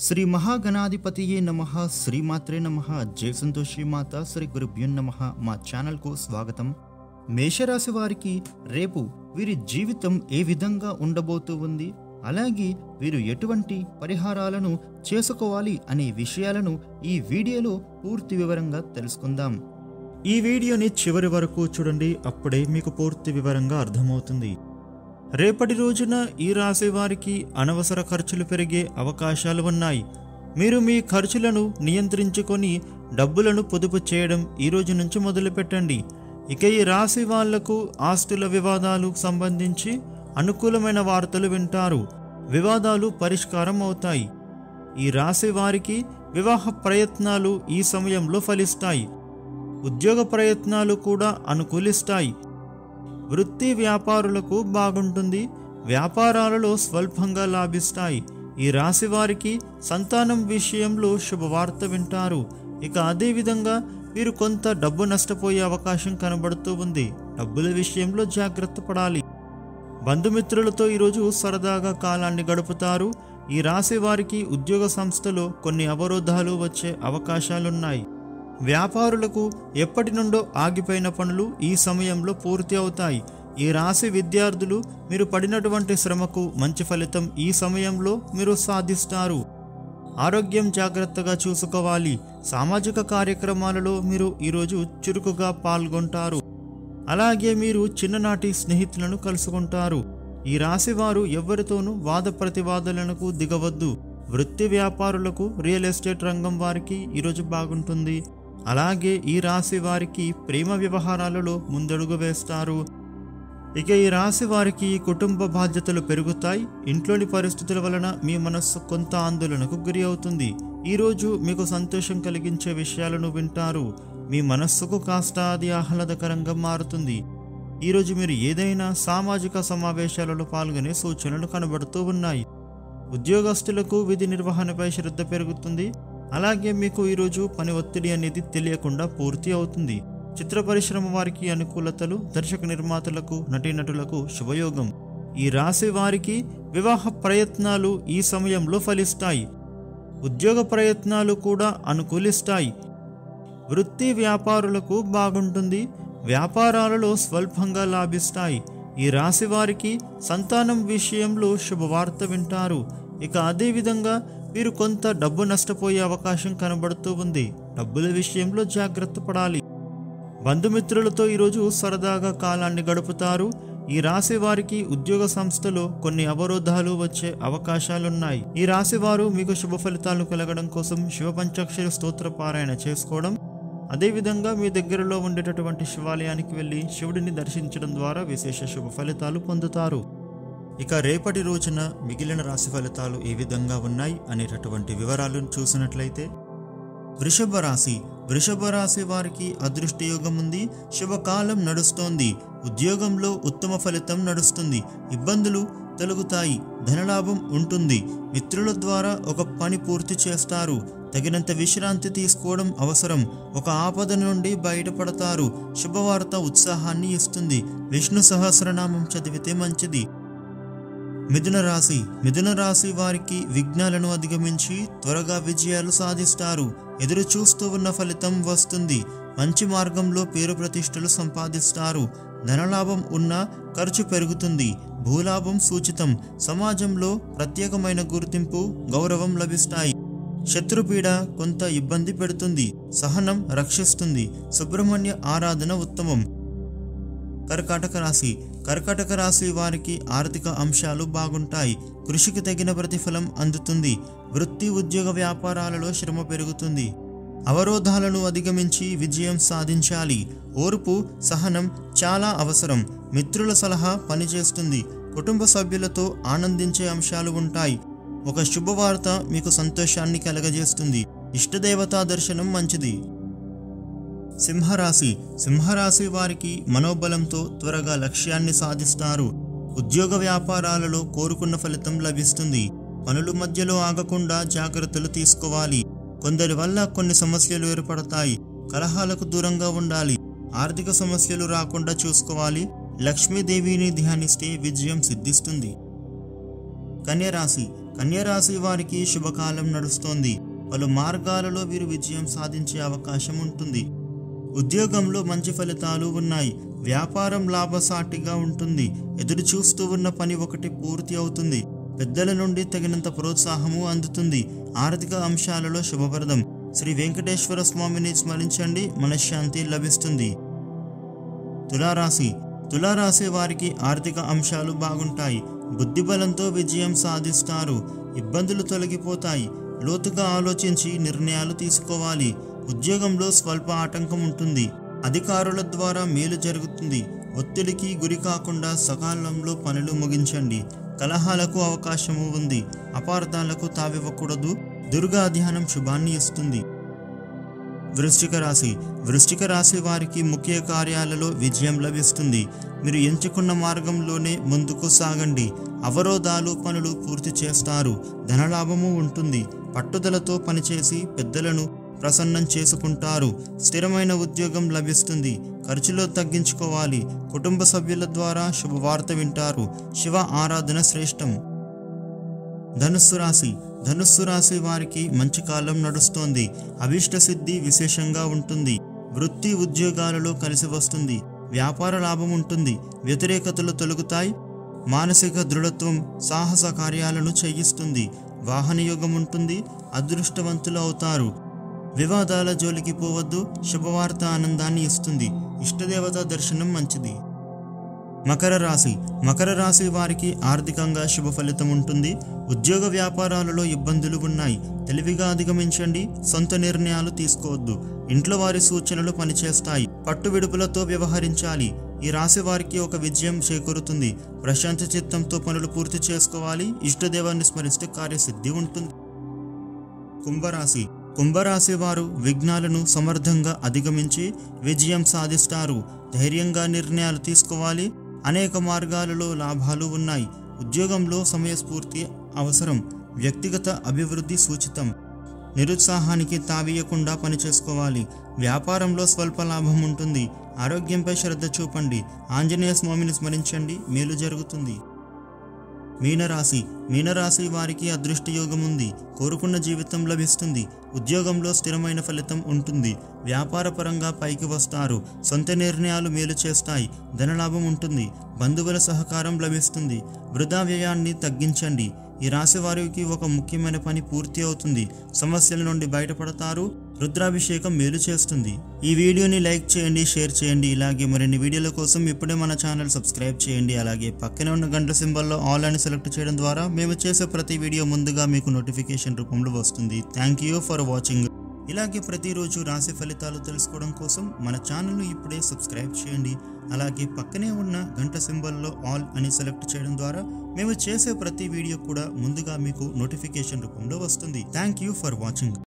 శ్రీ మహాగణాధిపతియే నమః, శ్రీమాత్రే నమః, జయ సంతోషి మాత, శ్రీ గురుభ్యో నమః. మా ఛానల్కు స్వాగతం. మేషరాశి వారికి రేపు వీరి జీవితం ఏ విధంగా ఉండబోతూ ఉంది, అలాగే వీరు ఎటువంటి పరిహారాలను చేసుకోవాలి అనే విషయాలను ఈ వీడియోలో పూర్తి వివరంగా తెలుసుకుందాం. ఈ వీడియోని చివరి వరకు చూడండి, అప్పుడే మీకు పూర్తి వివరంగా అర్థమవుతుంది. రేపటి రోజున ఈ రాశి వారికి అనవసర ఖర్చులు పెరిగే అవకాశాలు ఉన్నాయి. మీరు మీ ఖర్చులను నియంత్రించుకొని డబ్బులను పొదుపు చేయడం ఈ రోజు నుంచి మొదలుపెట్టండి. ఇక ఈ రాశి వాళ్లకు ఆస్తుల వివాదాలకు సంబంధించి అనుకూలమైన వార్తలు వింటారు. వివాదాలు పరిష్కారం అవుతాయి. ఈ రాశి వారికి వివాహ ప్రయత్నాలు ఈ సమయంలో ఫలిస్తాయి. ఉద్యోగ ప్రయత్నాలు కూడా అనుకూలిస్తాయి. వృత్తి వ్యాపారులకు బాగుంటుంది. వ్యాపారాలలో స్వల్పంగా లాభిస్తాయి. ఈ రాశి వారికి సంతానం విషయంలో శుభవార్త వింటారు. ఇక అదేవిధంగా వీరు కొంత డబ్బు నష్టపోయే అవకాశం కనబడుతూ ఉంది. డబ్బుల విషయంలో జాగ్రత్త పడాలి. బంధుమిత్రులతో ఈరోజు సరదాగా కాలాన్ని గడుపుతారు. ఈ రాశి వారికి ఉద్యోగ సంస్థలో కొన్ని అవరోధాలు వచ్చే అవకాశాలున్నాయి. వ్యాపారులకు ఎప్పటి నుండో ఆగిపోయిన పనులు ఈ సమయంలో పూర్తి అవుతాయి. ఈ రాశి విద్యార్థులు మీరు పడినటువంటి శ్రమకు మంచి ఫలితం ఈ సమయంలో మీరు సాధిస్తారు. ఆరోగ్యం జాగ్రత్తగా చూసుకోవాలి. సామాజిక కార్యక్రమాలలో మీరు ఈరోజు చురుకుగా పాల్గొంటారు. అలాగే మీరు చిన్ననాటి స్నేహితులను కలుసుకుంటారు. ఈ రాశి వారు ఎవరితోనూ వాద ప్రతివాదనలకు దిగవద్దు. వృత్తి వ్యాపారులకు, రియల్ ఎస్టేట్ రంగం వారికి ఈరోజు బాగుంటుంది. అలాగే ఈ రాశి వారికి ప్రేమ వ్యవహారాలలో ముందడుగు వేస్తారు. ఇక ఈ రాశి వారికి కుటుంబ బాధ్యతలు పెరుగుతాయి. ఇంట్లోని పరిస్థితుల వలన మీ మనస్సు కొంత ఆందోళనకు గురి అవుతుంది. ఈరోజు మీకు సంతోషం కలిగించే విషయాలను వింటారు. మీ మనస్సుకు కాస్త అది ఆహ్లాదకరంగా మారుతుంది. ఈరోజు మీరు ఏదైనా సామాజిక సమావేశాలలో పాల్గొనే సూచనలు కనబడుతూ ఉన్నాయి. ఉద్యోగస్తులకు విధి నిర్వహణపై శ్రద్ధ పెరుగుతుంది. అలాగే మీకు ఈరోజు పని ఒత్తిడి అనేది తెలియకుండా పూర్తి అవుతుంది. చిత్ర పరిశ్రమ వారికి అనుకూలతలు, దర్శక నిర్మాతలకు, నటీనటులకు శుభయోగం. ఈ రాశి వారికి వివాహ ప్రయత్నాలు ఈ సమయంలో ఫలిస్తాయి. ఉద్యోగ ప్రయత్నాలు కూడా అనుకూలిస్తాయి. వృత్తి వ్యాపారులకు బాగుంటుంది. వ్యాపారాలలో స్వల్పంగా లాభిస్తాయి. ఈ రాశి వారికి సంతానం విషయంలో శుభవార్త వింటారు. ఇక అదేవిధంగా వీరు కొంత డబ్బు నష్టపోయే అవకాశం కనబడుతూ ఉంది. డబ్బుల విషయంలో జాగ్రత్త పడాలి. బంధుమిత్రులతో ఈరోజు సరదాగా కాలాన్ని గడుపుతారు. ఈ రాశి వారికి ఉద్యోగ సంస్థలో కొన్ని అవరోధాలు వచ్చే అవకాశాలున్నాయి. ఈ రాశి వారు మీకు శుభ ఫలితాలు కలగడం కోసం శివ పంచాక్షరి స్తోత్ర పారాయణ చేసుకోవడం, అదేవిధంగా మీ దగ్గరలో ఉండేటటువంటి శివాలయానికి వెళ్ళి శివుడిని దర్శించడం ద్వారా విశేష శుభ ఫలితాలు పొందుతారు. ఇక రేపటి రోజున మిగిలిన రాశి ఫలితాలు ఏ విధంగా ఉన్నాయి అనేటటువంటి వివరాలను చూసినట్లయితే, వృషభ రాశి వారికి అదృష్ట యోగం ఉంది. శుభకాలం నడుస్తోంది. ఉద్యోగంలో ఉత్తమ ఫలితం నడుస్తుంది. ఇబ్బందులు తొలగుతాయి. ధనలాభం ఉంటుంది. మిత్రుల ద్వారా ఒక పని పూర్తి చేస్తారు. తగినంత విశ్రాంతి తీసుకోవడం అవసరం. ఒక ఆపద నుండి బయటపడతారు. శుభవార్త ఉత్సాహాన్ని ఇస్తుంది. విష్ణు సహస్రనామం చదివితే మంచిది. మిథున రాశి వారికి విఘ్నాలను అధిగమించి త్వరగా విజయాలు సాధిస్తారు. ఎదురు చూస్తూ ఉన్న ఫలితం వస్తుంది. మంచి మార్గంలో పేరు ప్రతిష్టలు సంపాదిస్తారు. ధనలాభం ఉన్నా ఖర్చు పెరుగుతుంది. భూలాభం సూచితం. సమాజంలో ప్రత్యేకమైన గుర్తింపు, గౌరవం లభిస్తాయి. శత్రుపీడ కొంత ఇబ్బంది పెడుతుంది. సహనం రక్షిస్తుంది. సుబ్రహ్మణ్య ఆరాధన ఉత్తమం. కర్కాటక రాశి వారికి ఆర్థిక అంశాలు బాగుంటాయి. కృషికి తగిన ప్రతిఫలం అందుతుంది. వృత్తి ఉద్యోగ వ్యాపారాలలో శ్రమ పెరుగుతుంది. అవరోధాలను అధిగమించి విజయం సాధించాలి. ఓర్పు, సహనం చాలా అవసరం. మిత్రుల సలహా పనిచేస్తుంది. కుటుంబ సభ్యులతో ఆనందించే అంశాలు ఉంటాయి. ఒక శుభవార్త మీకు సంతోషాన్ని కలగజేస్తుంది. ఇష్టదేవతా దర్శనం మంచిది. సింహరాశి వారికి మనోబలంతో త్వరగా లక్ష్యాన్ని సాధిస్తారు. ఉద్యోగ వ్యాపారాలలో కోరుకున్న ఫలితం లభిస్తుంది. పనుల మధ్యలో ఆగకుండా జాగ్రత్తలు తీసుకోవాలి. కొందరి వల్ల కొన్ని సమస్యలు ఏర్పడతాయి. కలహాలకు దూరంగా ఉండాలి. ఆర్థిక సమస్యలు రాకుండా చూసుకోవాలి. లక్ష్మీదేవిని ధ్యానిస్తే విజయం సిద్ధిస్తుంది. కన్యా రాశి వారికి శుభకాలం నడుస్తోంది. పలు మార్గాలలో వీరు విజయం సాధించే అవకాశం ఉంటుంది. ఉద్యోగంలో మంచి ఫలితాలు ఉన్నాయి. వ్యాపారం లాభసాటిగా ఉంటుంది. ఎదురు చూస్తూ ఉన్న పని ఒకటి పూర్తి అవుతుంది. పెద్దల నుండి తగినంత ప్రోత్సాహము అందుతుంది. ఆర్థిక అంశాలలో శుభప్రదం. శ్రీ వెంకటేశ్వర స్వామిని స్మరించండి, మనశ్శాంతి లభిస్తుంది. తులారాశి వారికి ఆర్థిక అంశాలు బాగుంటాయి. బుద్ధిబలంతో విజయం సాధిస్తారు. ఇబ్బందులు తొలగిపోతాయి. లోతుగా ఆలోచించి నిర్ణయాలు తీసుకోవాలి. ఉద్యోగంలో స్వల్ప ఆటంకం ఉంటుంది. అధికారుల ద్వారా మేలు జరుగుతుంది. ఒత్తిడికి గురి కాకుండా సకాలంలో పనులు ముగించండి. కలహాలకు అవకాశము ఉంది. అపార్థాలకు తావివ్వకూడదు. దుర్గా ధ్యానం శుభాన్ని ఇస్తుంది. వృశ్చిక రాశి వారికి ముఖ్య కార్యాలలో విజయం లభిస్తుంది. మీరు ఎంచుకున్న మార్గంలోనే ముందుకు సాగండి. అవరోధాలు పనులు పూర్తి చేస్తారు. ధనలాభము ఉంటుంది. పట్టుదలతో పనిచేసి పెద్దలను ప్రసన్నం చేసుకుంటారు. స్థిరమైన ఉద్యోగం లభిస్తుంది. ఖర్చులో తగ్గించుకోవాలి. కుటుంబ సభ్యుల ద్వారా శుభవార్త వింటారు. శివ ఆరాధన శ్రేష్టం. ధనుస్సు రాశి వారికి మంచి కాలం నడుస్తోంది. అభిష్ట సిద్ధి విశేషంగా ఉంటుంది. వృత్తి ఉద్యోగాలలో కలిసి వస్తుంది. వ్యాపార లాభం ఉంటుంది. వ్యతిరేకతలు తొలగుతాయి. మానసిక దృఢత్వం సాహస కార్యాలను చేయిస్తుంది. వాహన యోగం ఉంటుంది. అదృష్టవంతులు అవుతారు. వివాదాల జోలికి పోవద్దు. శుభవార్త ఆనందాన్ని ఇస్తుంది. ఇష్టదేవత దర్శనం మంచిది. మకర రాశి వారికి ఆర్థికంగా శుభ ఫలితం ఉంటుంది. ఉద్యోగ వ్యాపారాలలో ఇబ్బందులు ఉన్నాయి. తెలివిగా అధిగమించండి. సొంత నిర్ణయాలు తీసుకోవద్దు. ఇంట్లో వారి సూచనలు పనిచేస్తాయి. పట్టు విడుపులతో వ్యవహరించాలి. ఈ రాశి వారికి ఒక విజయం చేకూరుతుంది. ప్రశాంత చిత్తంతో పనులు పూర్తి చేసుకోవాలి. ఇష్టదేవాన్ని స్మరిస్తే కార్యసిద్ధి ఉంటుంది. కుంభరాశి వారు విఘ్నాలను సమర్థంగా అధిగమించి విజయం సాధిస్తారు. ధైర్యంగా నిర్ణయాలు తీసుకోవాలి. అనేక మార్గాలలో లాభాలు ఉన్నాయి. ఉద్యోగంలో సమయస్ఫూర్తి అవసరం. వ్యక్తిగత అభివృద్ధి సూచితం. నిరుత్సాహానికి తావీయకుండా పనిచేసుకోవాలి. వ్యాపారంలో స్వల్ప లాభం ఉంటుంది. ఆరోగ్యంపై శ్రద్ధ చూపండి. ఆంజనేయ స్వామిని స్మరించండి, మేలు జరుగుతుంది. మీనరాశి వారికి అదృష్ట యోగం ఉంది. కోరుకున్న జీవితం లభిస్తుంది. ఉద్యోగంలో స్థిరమైన ఫలితం ఉంటుంది. వ్యాపార పరంగా పైకి వస్తారు. సొంత నిర్ణయాలు మేలు చేస్తాయి. ధనలాభం ఉంటుంది. బంధువుల సహకారం లభిస్తుంది. వృధా వ్యయాన్ని తగ్గించండి. ఈ రాశి వారికి ఒక ముఖ్యమైన పని పూర్తి అవుతుంది. సమస్యల నుండి బయటపడతారు. రుద్రాభిషేకం మేలు చేస్తుంది. ఈ వీడియోని లైక్ చేయండి, షేర్ చేయండి. ఇలాగే మరిన్ని వీడియోల కోసం ఇప్పుడే మన ఛానల్ సబ్స్క్రైబ్ చేయండి. అలాగే పక్కనే ఉన్న గంట సింబల్లో ఆల్ అని సెలెక్ట్ చేయడం ద్వారా మేము చేసే ప్రతి వీడియో ముందుగా మీకు నోటిఫికేషన్ రూపంలో వస్తుంది. Thank you for watching. ఇలాగే ప్రతిరోజు రాశి ఫలితాలు తెలుసుకోవడం కోసం మన ఛానల్ను ఇప్పుడే సబ్స్క్రైబ్ చేయండి. అలాగే పక్కనే ఉన్న గంట సింబల్లో ఆల్ అని సెలెక్ట్ చేయడం ద్వారా మేము చేసే ప్రతి వీడియో కూడా ముందుగా మీకు నోటిఫికేషన్ రూపంలో వస్తుంది. Thank you for watching.